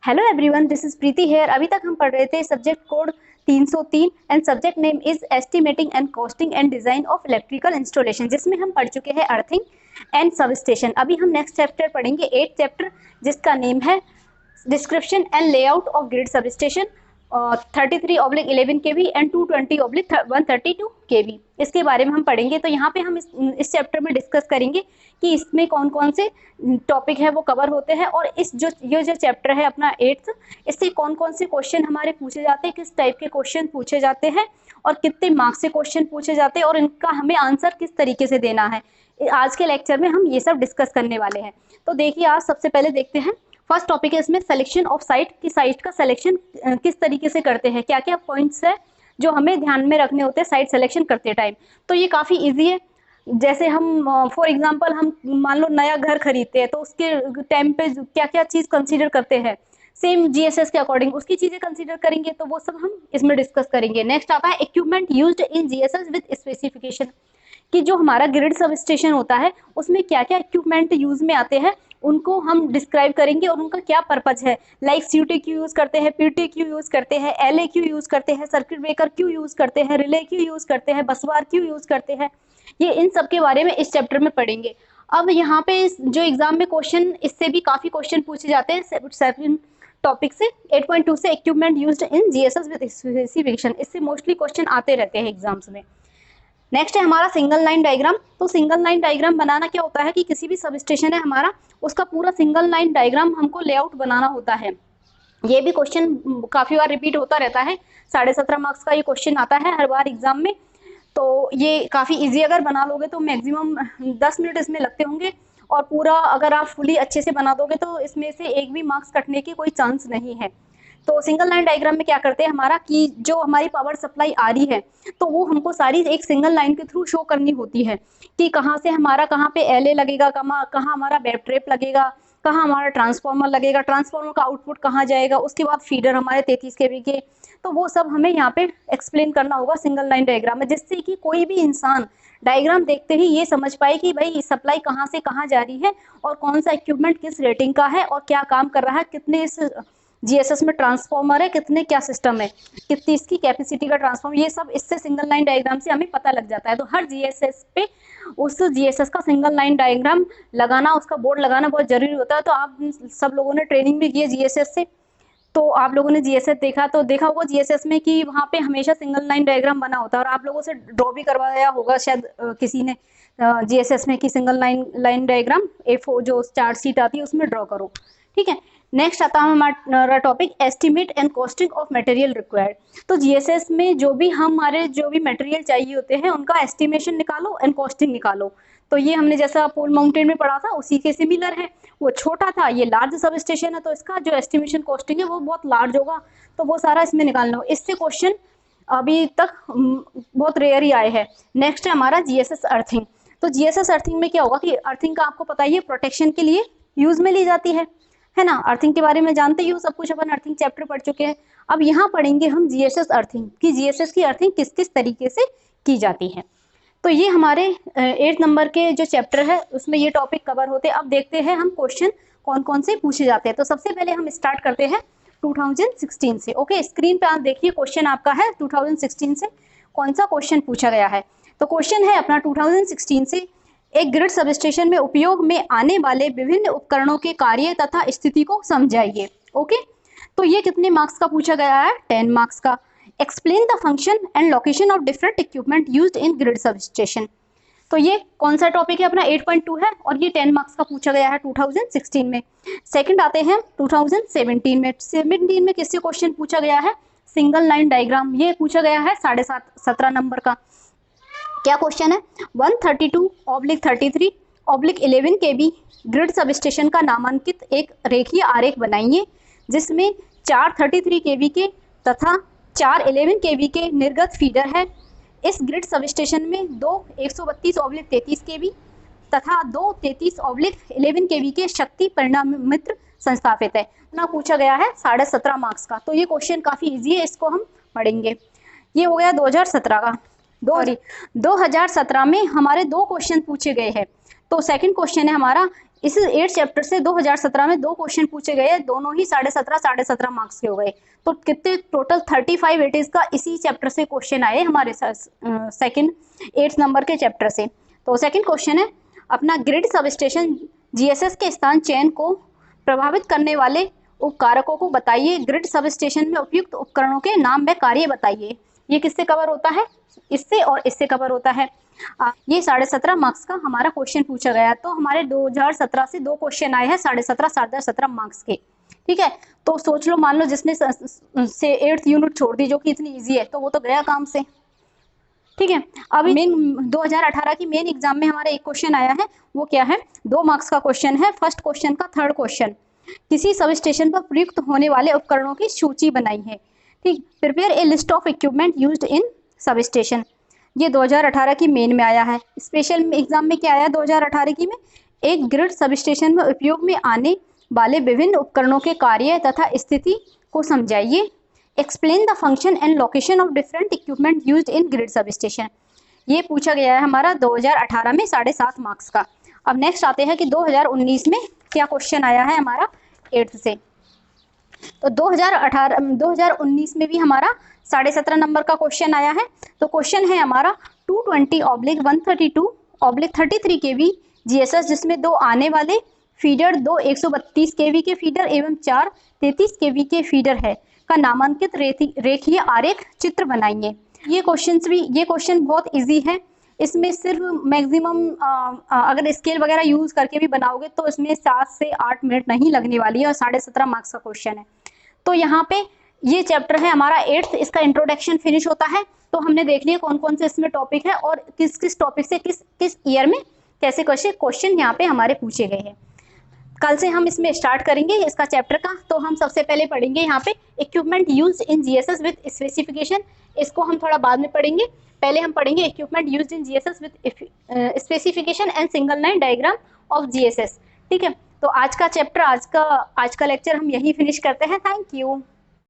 Hello everyone, this is Preeti here. अभी तक हम पढ़ रहे थे subject code 303 and subject name is estimating and costing and design of electrical installation, जिसमें हम पढ़ चुके हैं अर्थिंग एंड सब स्टेशन। अभी हम नेक्स्ट चैप्टर पढ़ेंगे 8th चैप्टर, जिसका नेम है description and layout of grid sub station 33/11 kV and 220/132 kV। इसके बारे में हम पढ़ेंगे। तो यहाँ पे हम इस चैप्टर में डिस्कस करेंगे कि इसमें कौन कौन से टॉपिक है वो कवर होते हैं, और ये जो चैप्टर है अपना 8th, इससे कौन कौन से क्वेश्चन हमारे पूछे जाते हैं, किस टाइप के क्वेश्चन पूछे जाते हैं और कितने मार्क्स से क्वेश्चन पूछे जाते हैं और इनका हमें आंसर किस तरीके से देना है। आज के लेक्चर में हम ये सब डिस्कस करने वाले हैं। तो देखिए, आज सबसे पहले देखते हैं फर्स्ट टॉपिक है इसमें सिलेक्शन ऑफ साइट, की साइट का सिलेक्शन किस तरीके से करते हैं, क्या क्या पॉइंट्स है जो हमें ध्यान में रखने होते हैं साइट सिलेक्शन करते टाइम। तो ये काफ़ी इजी है। जैसे हम फॉर एग्जांपल हम मान लो नया घर खरीदते हैं, तो उसके टाइम पे क्या क्या चीज़ कंसीडर करते हैं, सेम जीएसएस के अकॉर्डिंग उसकी चीज़ें कंसीडर करेंगे। तो वो सब हम इसमें डिस्कस करेंगे। नेक्स्ट आता है equipment used in GSS with specification, कि जो हमारा ग्रिड सब स्टेशन होता है उसमें क्या क्या इक्विपमेंट यूज में आते हैं उनको हम डिस्क्राइब करेंगे और उनका क्या पर्पज है। लाइक सीटी क्यू यूज करते हैं, पीटी क्यू यूज करते हैं, एलए क्यू यूज करते हैं, सर्किट ब्रेकर क्यू यूज करते हैं, रिले क्यू यूज करते हैं, बसवार क्यू यूज करते हैं। ये इन सब के बारे में इस चैप्टर में पढ़ेंगे। अब यहाँ पे जो एग्जाम में क्वेश्चन, इससे भी काफी क्वेश्चन पूछे जाते हैं 7 टॉपिक से। 8.2 से equipment used in GSS with specification, इससे मोस्टली क्वेश्चन आते रहते हैं एग्जाम्स में। नेक्स्ट है हमारा सिंगल लाइन डायग्राम। तो सिंगल लाइन डायग्राम बनाना क्या होता है कि किसी भी सब स्टेशन है हमारा, उसका पूरा सिंगल लाइन डायग्राम हमको लेआउट बनाना होता है। ये भी क्वेश्चन काफी बार रिपीट होता रहता है, 17.5 मार्क्स का ये क्वेश्चन आता है हर बार एग्जाम में। तो ये काफी इजी, अगर बना लोगे तो मैक्सिमम 10 मिनट इसमें लगते होंगे, और पूरा अगर आप फुली अच्छे से बना दोगे तो इसमें से एक भी मार्क्स कटने की कोई चांस नहीं है। तो सिंगल लाइन डायग्राम में क्या करते हैं हमारा कि जो हमारी पावर सप्लाई आ रही है तो वो हमको सारी एक सिंगल लाइन के थ्रू शो करनी होती है कि कहाँ से हमारा, कहाँ पे एलए लगेगा, कहाँ हमारा वेब ट्रैप लगेगा, कहाँ हमारा ट्रांसफार्मर लगेगा, ट्रांसफार्मर का आउटपुट कहाँ जाएगा, उसके बाद फीडर हमारे 33 kV के। तो वो सब हमें यहाँ पे एक्सप्लेन करना होगा सिंगल लाइन डायग्राम में, जिससे कि कोई भी इंसान डायग्राम देखते ही ये समझ पाए कि भाई सप्लाई कहाँ से कहाँ जा रही है और कौन सा इक्विपमेंट किस रेटिंग का है और क्या काम कर रहा है, कितने इस जीएसएस में ट्रांसफार्मर है, कितने क्या सिस्टम है, कितनी इसकी कैपेसिटी का ट्रांसफार्मर, ये सब इससे सिंगल लाइन डायग्राम से हमें पता लग जाता है। तो हर जीएसएस पे उस जीएसएस का सिंगल लाइन डायग्राम लगाना, उसका बोर्ड लगाना बहुत जरूरी होता है। तो आप सब लोगों ने ट्रेनिंग भी की है जीएसएस से, तो आप लोगों ने जीएसएस देखा होगा जीएसएस में कि वहाँ पे हमेशा सिंगल लाइन डायग्राम बना होता है, और आप लोगों से ड्रॉ भी करवाया होगा शायद किसी ने जीएसएस में कि सिंगल लाइन डायग्राम A4 जो चार्ट शीट आती है उसमें ड्रॉ करो। ठीक है। नेक्स्ट आता है हमारा topic estimate and costing of material required. तो जीएसएस में जो भी मटेरियल चाहिए होते हैं उनका एस्टिमेशन निकालो एंड कॉस्टिंग निकालो। तो ये हमने जैसा पोल माउंटेन में पढ़ा था उसी के सिमिलर है। वो छोटा था, ये लार्ज सब स्टेशन है, तो इसका जो एस्टिमेशन कॉस्टिंग है वो बहुत लार्ज होगा, तो वो सारा इसमें निकालना हो। इससे क्वेश्चन अभी तक बहुत रेयर ही आए हैं। नेक्स्ट है हमारा जीएसएस अर्थिंग। तो जीएसएस अर्थिंग में क्या होगा कि अर्थिंग का आपको पता ही है, प्रोटेक्शन के लिए यूज में ली जाती है ना। अर्थिंग के बारे में जानते ही हो सब कुछ, अपन अर्थिंग चैप्टर पढ़ चुके हैं। अब यहाँ पढ़ेंगे हम जीएसएस अर्थिंग, कि जीएसएस की अर्थिंग किस किस तरीके से की जाती है। तो ये हमारे 8 नंबर के जो चैप्टर है उसमें ये टॉपिक कवर होते हैं। अब देखते हैं हम क्वेश्चन कौन कौन से पूछे जाते हैं। तो सबसे पहले हम स्टार्ट करते हैं 2016 से। ओके, स्क्रीन पे आप देखिए क्वेश्चन आपका है 2016 से कौन सा क्वेश्चन पूछा गया है। तो क्वेश्चन है अपना 2016 से, एक ग्रिड सबस्टेशन में उपयोग में आने वाले विभिन्न उपकरणों के कार्य तथा स्थिति को समझाइए। ओके, तो ये कितने मार्क्स का पूछा गया है? 10 मार्क्स का। Explain the function and location of different equipment used in grid substation. तो ये कौन सा टॉपिक है? अपना 8.2 है, और ये 10 मार्क्स का पूछा गया है 2016 में। सेकंड आते हैं 2017 में। 17 में किससे क्वेश्चन पूछा गया है? सिंगल लाइन डायग्राम, ये पूछा गया है 17.5 नंबर का। क्या क्वेश्चन है? 132/33/11 kV ग्रिड सबस्टेशन का नामांकित एक रेखीय आरेख बनाइए, जिसमें 4 33 kV के तथा 4 11 kV के निर्गत फीडर है। इस ग्रिड सबस्टेशन में 2 132/33 kV तथा 2 33/11 kV के शक्ति परिणामित्र संस्थापित है ना। पूछा गया है 17.5 मार्क्स का। तो ये क्वेश्चन काफी इजी है, इसको हम पढ़ेंगे। ये हो गया 2017 का। 2017 में हमारे 2 क्वेश्चन पूछे गए हैं। तो सेकंड क्वेश्चन है हमारा, इस 8 चैप्टर से 2017 में 2 क्वेश्चन पूछे गए, दोनों ही 17.5 मार्क्स के हो गए। तो कितने टोटल 35 एटीज का इसी चैप्टर से क्वेश्चन आए हमारे सेकंड 8 नंबर के चैप्टर से। तो सेकंड क्वेश्चन है, अपना ग्रिड सबस्टेशन जीएसएस के स्थान चयन को प्रभावित करने वाले उपकारकों को बताइए। ग्रिड सबस्टेशन में उपयुक्त उपकरणों के नाम व कार्य बताइए। ये किससे कवर होता है? इससे और इससे कवर होता है। ये 17.5 मार्क्स का हमारा क्वेश्चन पूछा गया। तो हमारे 2017 से 2 क्वेश्चन आए हैं 17.5 मार्क्स के। ठीक है, तो सोच लो, मान लो जिसने से 8th यूनिट छोड़ दी जो कि इतनी इजी है, तो वो तो गया काम से। ठीक है, अभी मेन 2018 की मेन एग्जाम में हमारा एक क्वेश्चन आया है, वो क्या है? 2 मार्क्स का क्वेश्चन है। फर्स्ट क्वेश्चन का थर्ड क्वेश्चन, किसी सब स्टेशन पर प्रयुक्त होने वाले उपकरणों की सूची बनाई है। ठीक, prepare a list of equipment used in sub station. ये 2018 की मेन में आया है। स्पेशल एग्जाम में क्या आया 2018 की में? एक ग्रिड सब स्टेशन में उपयोग में आने वाले विभिन्न उपकरणों के कार्य तथा स्थिति को समझाइए। Explain the function and location of different equipment used in grid sub station. ये पूछा गया है हमारा 2018 में 7.5 मार्क्स का। अब नेक्स्ट आते हैं कि 2019 में क्या क्वेश्चन आया है हमारा 8th से। तो 2019 में भी हमारा 17.5 नंबर का क्वेश्चन आया है। तो क्वेश्चन है हमारा 220/132/33 kV जीएसएस, जिसमें 2 आने वाले फीडर, 2 132 kV के फीडर एवं 4 33 kV के फीडर है का नामांकित रेखीय आरेख चित्र बनाइए। ये क्वेश्चन बहुत इजी है। इसमें सिर्फ मैक्सिमम अगर स्केल वगैरह यूज करके भी बनाओगे तो इसमें 7 से 8 मिनट नहीं लगने वाली है और 17.5 मार्क्स का क्वेश्चन है। तो यहाँ पे ये चैप्टर है हमारा 8th, इसका इंट्रोडक्शन फिनिश होता है। तो हमने देख लिया कौन कौन से इसमें टॉपिक है और किस किस टॉपिक से किस ईयर में कैसे क्वेश्चन यहाँ पे हमारे पूछे गए हैं। कल से हम इसमें स्टार्ट करेंगे इसका चैप्टर का। तो हम सबसे पहले पढ़ेंगे यहाँ पे equipment used in GSS with specification. इसको हम थोड़ा बाद में पढ़ेंगे। पहले हम पढ़ेंगे equipment used in GSS with specification and single line diagram of GSS. ठीक है, तो आज का चैप्टर, आज का लेक्चर हम यही फिनिश करते हैं। Thank you.